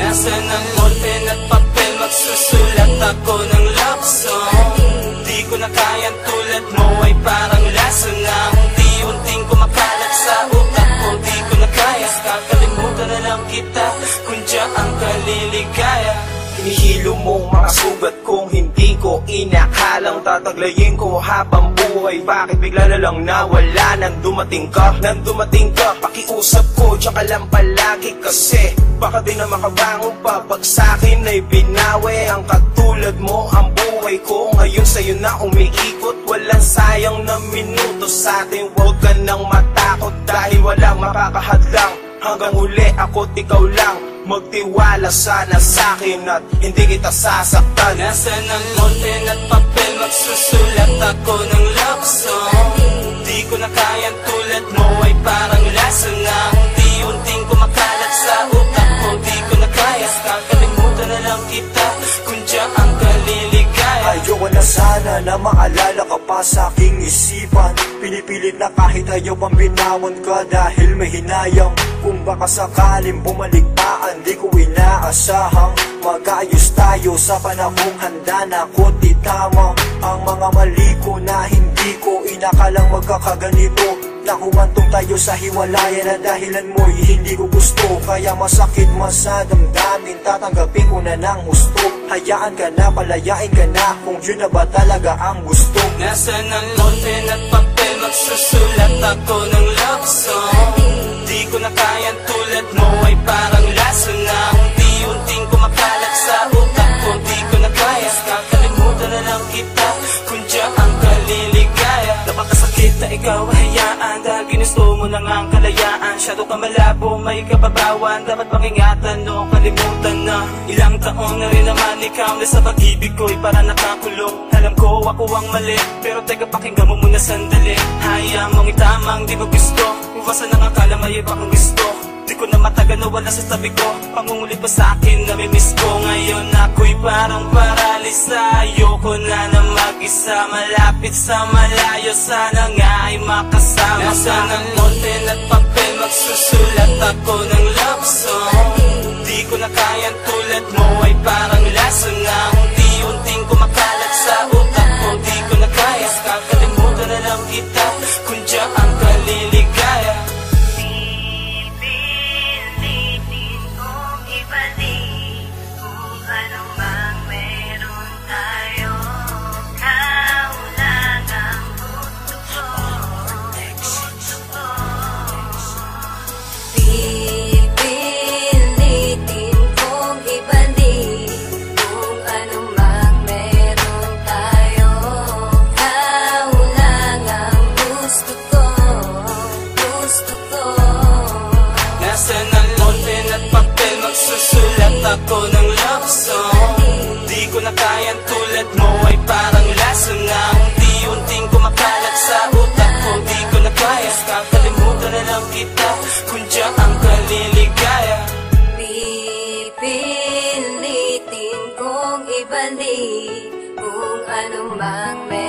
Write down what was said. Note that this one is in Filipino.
Nasaan ang pen at papel, magsusulat ako ng love song. Di ko na kayang tulad mo ay parang laso na unti-unting kumakalat sa utak ko. Di ko na kaya, kakalimutan na lang kita kung diyan ang kaliligaya. Hinihilo mo mga sugat kong hindi ko inakalang tataglayin ko habang buhay. Bakit bigla na lang nawala nang dumating ka? Pakiusap ko diyan ka lang palagi kasi baka di na makabangon pa pag sa'kin ay binawi. Ang katulad mo ang buhay ko ngayon sa'yo na umiikot. Walang sayang na minuto sa'tin, huwag ka nang matakot dahil walang makakahadlang. Hanggang uli ako't ikaw lang, magtiwala sana sa'kin at hindi kita sasaktan. Nasaan ang pen at papel, magsusulat ako ng love song. Di ko na kayang tulad mo ay parang laso na unti-unting kumakalat sa utak ko. Di ko na kaya, kakalimutan na lang kita kung diyan ang kaliligaya. Ayoko na sana na maalala ka pa sa aking isipan. Pinipilit na kahit ayaw pang binawan ka dahil may hinayang. Kung baka sakaling bumalik pa, di ko inaasahang mag-ayos tayo sa panahong handa na ako't itamang ang mga mali ko na hindi ko inakalang magkakaganito. Nakumantong tayo sa hiwalayan na dahilan mo'y hindi ko gusto. Kaya masakit man sa damdamin, tatanggapin ko na ng gusto. Hayaan ka na, palayain ka na kung yun na ba talaga ang gusto. Nasaan ang pen at papel, magsusulat ako ng love song. Di ko na kayang tulad mo ay parang laso na unti-unting kumakalat sa utak ko. Di ko na kaya, kakalimutan na lang kita kung diyan ang kaliligaya. Napakasakit na ikaw hayaan dahil ginusto mo na nga ang kalayaan. Shadow ka malabo, may kababawan, dapat pakingatan o kalimutan na. Ilang taon na rin naman ikaw na sa pag-ibig ko'y para nakakulong. Alam ko ako ang mali, pero teka pakinggan mo muna sandali. Hayaan mong itamang di mo gusto, iwasan ang akala may iba kang gusto. Di ko na matagal na wala sa tabi ko, pangungulit pa sa akin na miss ko. Ngayon ako'y parang paralisa, ayoko na na mag-isa. Malapit sa malayo, sana nga ay makasama. Nasaan ang pen at papel, magsusulat ako ng love song. Di ko na kayang tulad mo ay parang laso na unti-unting kumakalat sa utak ko. Di ko na kaya, kakalimutan na lang kita kung diyan ang kaliligaya. Pipilitin kong ibalik kung ano mang meron tayo. Ikaw lang ang gusto ko. Pipilitin kong ibalik kung ano mang meron tayo. Ikaw lang ang gusto ko. Nasaan ang pen at papel, magsusulat ako ng love song. Di ko na kayang tulad mo ay parang laso na unti-unting kumakalat sa utak ko. Di ko na kaya, kakalimutan na lang kita kung diyan ang kaliligaya. Pipilitin kong ibalik kung ano mang meron